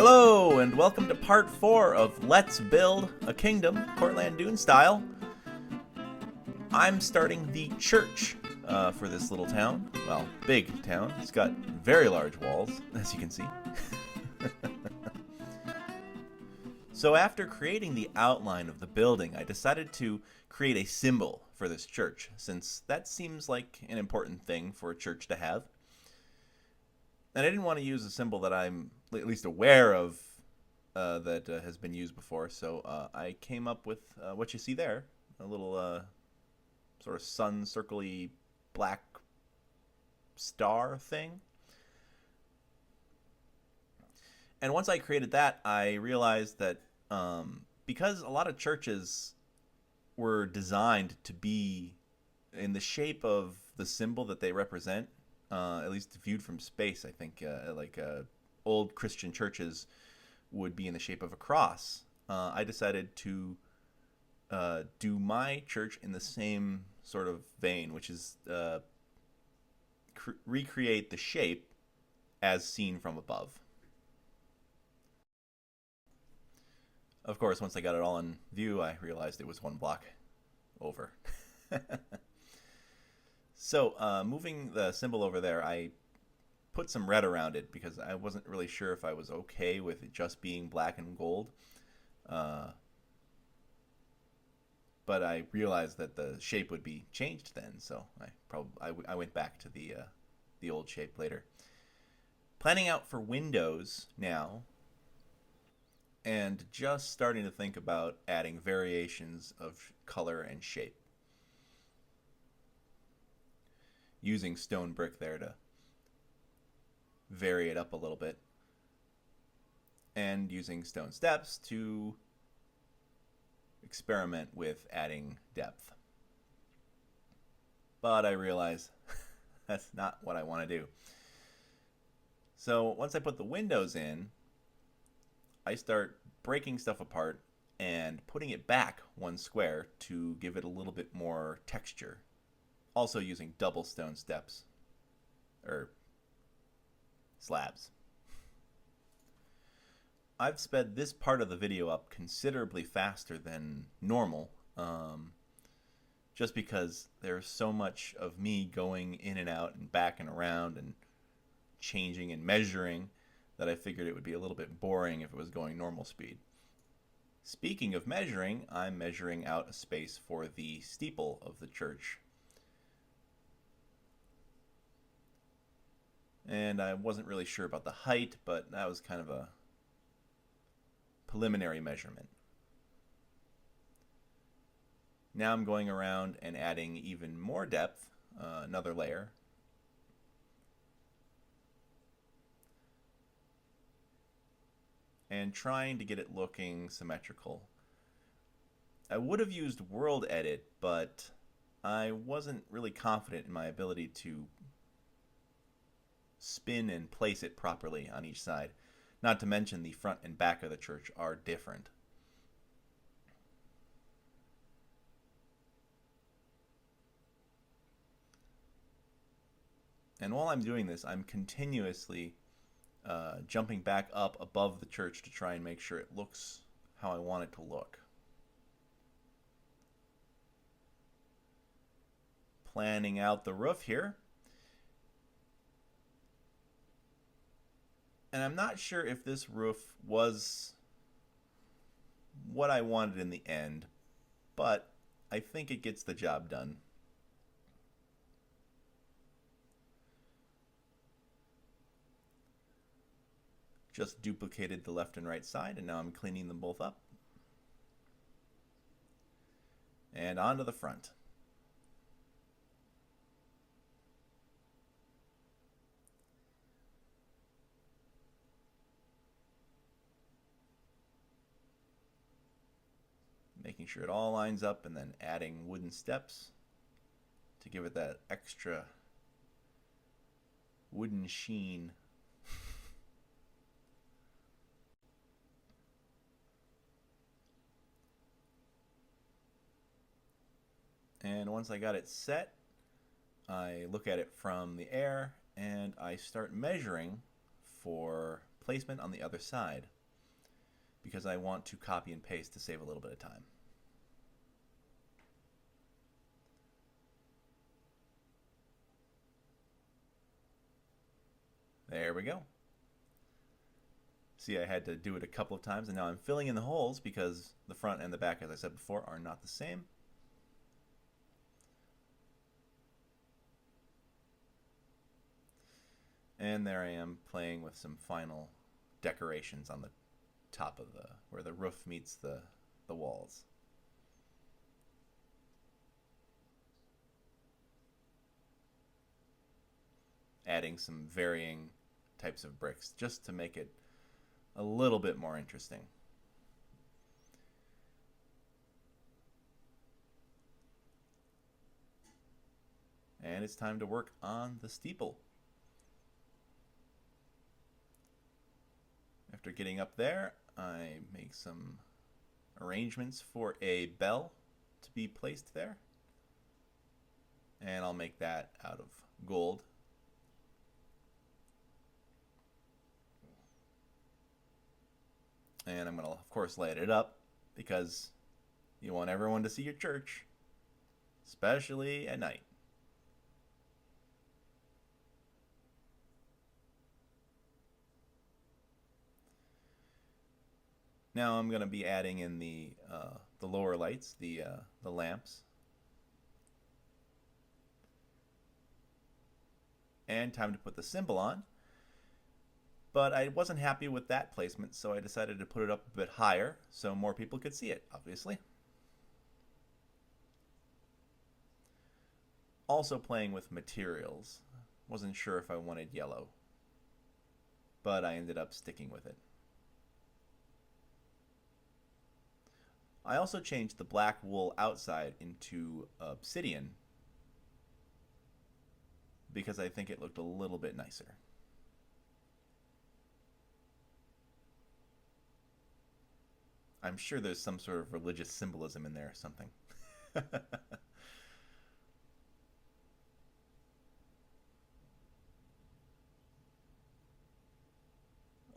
Hello, and welcome to part 4 of Let's Build a Kingdom, Cortlandune style. I'm starting the church for this little town. Well, big town. It's got very large walls, as you can see. So after creating the outline of the building, I decided to create a symbol for this church, since that seems like an important thing for a church to have. And I didn't want to use a symbol that I'm at least aware of that has been used before, so I came up with what you see there, a little sort of sun circle-y black star thing. And once I created that, I realized that because a lot of churches were designed to be in the shape of the symbol that they represent, at least viewed from space, I think, old Christian churches would be in the shape of a cross. I decided to do my church in the same sort of vein, which is recreate the shape as seen from above. Of course, once I got it all in view, I realized it was one block over. So, moving the symbol over there, I put some red around it because I wasn't really sure if I was okay with it just being black and gold. But I realized that the shape would be changed then, so I went back to the old shape later. Planning out for windows now, and just starting to think about adding variations of color and shape. Using stone brick there to vary it up a little bit, and using stone steps to experiment with adding depth. But I realize that's not what I want to do. So once I put the windows in, I start breaking stuff apart and putting it back one square to give it a little bit more texture. Also using double stone steps, or slabs. I've sped this part of the video up considerably faster than normal, just because there's so much of me going in and out and back and around and changing and measuring that I figured it would be a little bit boring if it was going normal speed. Speaking of measuring, I'm measuring out a space for the steeple of the church. And I wasn't really sure about the height, but that was kind of a preliminary measurement. Now I'm going around and adding even more depth, another layer. And trying to get it looking symmetrical. I would have used World Edit, but I wasn't really confident in my ability to spin and place it properly on each side. Not to mention the front and back of the church are different. And while I'm doing this, I'm continuously jumping back up above the church to try and make sure it looks how I want it to look. Planning out the roof here. And I'm not sure if this roof was what I wanted in the end, but I think it gets the job done. Just duplicated the left and right side, and now I'm cleaning them both up. And onto the front. Making sure it all lines up, and then adding wooden steps to give it that extra wooden sheen. And once I got it set, I look at it from the air and I start measuring for placement on the other side because I want to copy and paste to save a little bit of time. There we go. See, I had to do it a couple of times, and now I'm filling in the holes because the front and the back, as I said before, are not the same. And there I am playing with some final decorations on the top of where the roof meets the walls. Adding some varying types of bricks just to make it a little bit more interesting. And it's time to work on the steeple. After getting up there, I make some arrangements for a bell to be placed there. And I'll make that out of gold. And I'm going to, of course, light it up because you want everyone to see your church, especially at night. Now I'm going to be adding in the lower lights, the lamps. And time to put the symbol on. But I wasn't happy with that placement, so I decided to put it up a bit higher so more people could see it, obviously. Also playing with materials. Wasn't sure if I wanted yellow, but I ended up sticking with it. I also changed the black wool outside into obsidian because I think it looked a little bit nicer. I'm sure there's some sort of religious symbolism in there or something.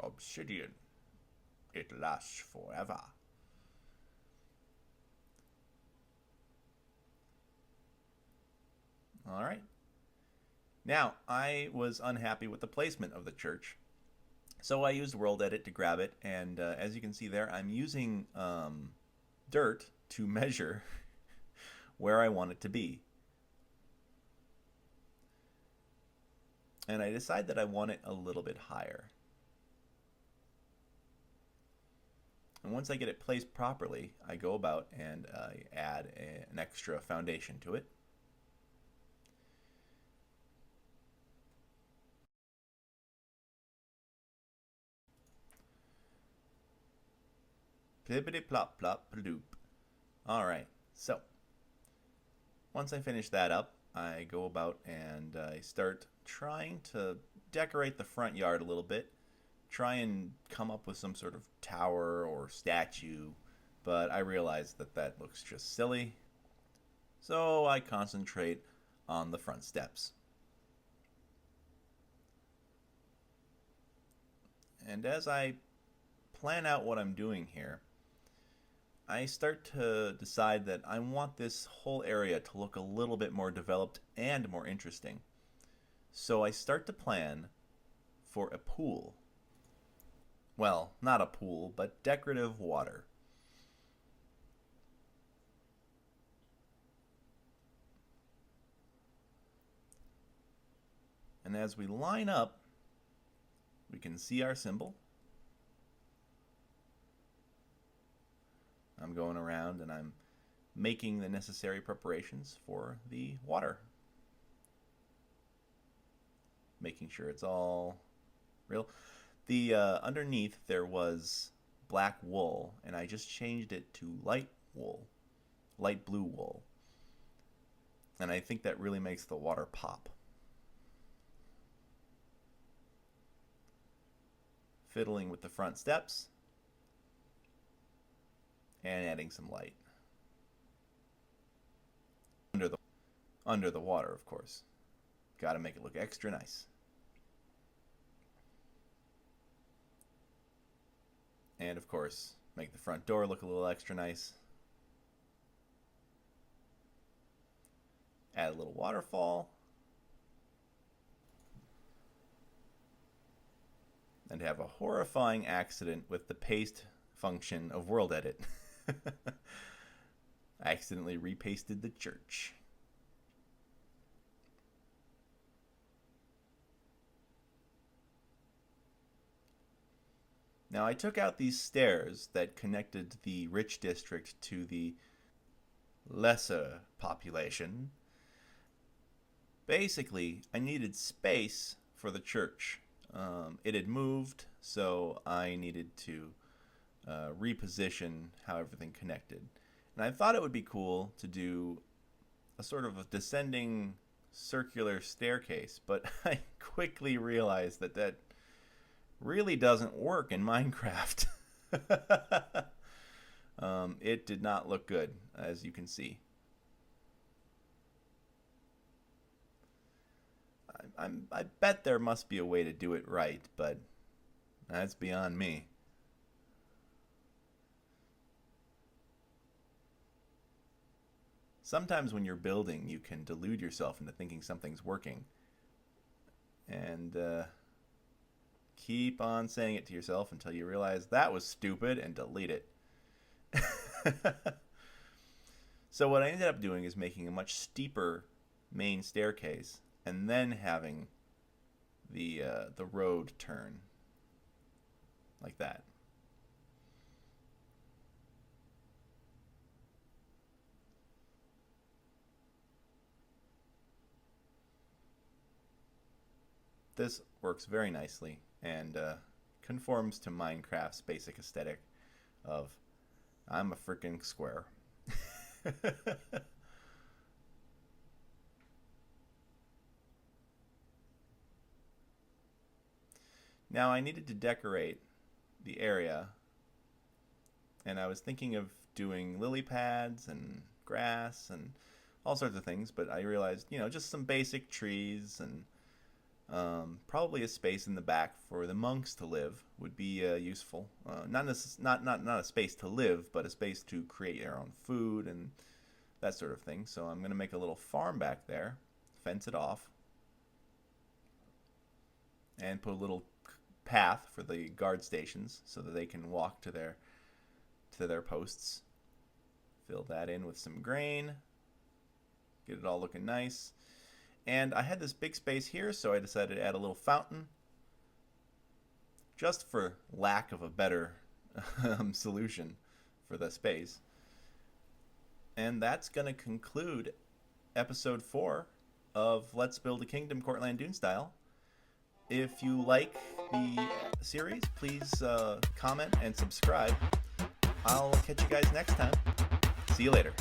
Obsidian. It lasts forever. All right. Now, I was unhappy with the placement of the church, so I used World Edit to grab it, and as you can see there, I'm using dirt to measure where I want it to be. And I decide that I want it a little bit higher. And once I get it placed properly, I go about and add an extra foundation to it. Plippity plop plop ploop. Alright, so once I finish that up, I go about and I start trying to decorate the front yard a little bit. Try and come up with some sort of tower or statue, but I realize that that looks just silly. So I concentrate on the front steps. And as I plan out what I'm doing here, I start to decide that I want this whole area to look a little bit more developed and more interesting. So I start to plan for a pool. Well, not a pool, but decorative water. And as we line up, we can see our symbol. I'm going around and I'm making the necessary preparations for the water. Making sure it's all real. The underneath there was black wool, and I just changed it to light wool, light blue wool. And I think that really makes the water pop. Fiddling with the front steps and adding some light under the water, of course. Got to make it look extra nice. And of course, make the front door look a little extra nice. Add a little waterfall. And have a horrifying accident with the paste function of World Edit. I accidentally repasted the church. Now I took out these stairs that connected the rich district to the lesser population. Basically, I needed space for the church. It had moved, so I needed to reposition how everything connected. And I thought it would be cool to do a sort of a descending circular staircase, but I quickly realized that that really doesn't work in Minecraft. It did not look good, as you can see. I bet there must be a way to do it right, but that's beyond me. Sometimes when you're building, you can delude yourself into thinking something's working. And keep on saying it to yourself until you realize that was stupid and delete it. So what I ended up doing is making a much steeper main staircase and then having the road turn like that. This works very nicely and conforms to Minecraft's basic aesthetic of I'm a freaking square. Now I needed to decorate the area, and I was thinking of doing lily pads and grass and all sorts of things, but I realized, just some basic trees and probably a space in the back for the monks to live would be useful. Not a space to live, but a space to create their own food and that sort of thing. So I'm going to make a little farm back there, fence it off, and put a little path for the guard stations so that they can walk to their posts. Fill that in with some grain. Get it all looking nice. And I had this big space here, so I decided to add a little fountain, just for lack of a better solution for the space. And that's going to conclude episode 4 of Let's Build a Kingdom Cortlandune style. If you like the series, please comment and subscribe. I'll catch you guys next time. See you later.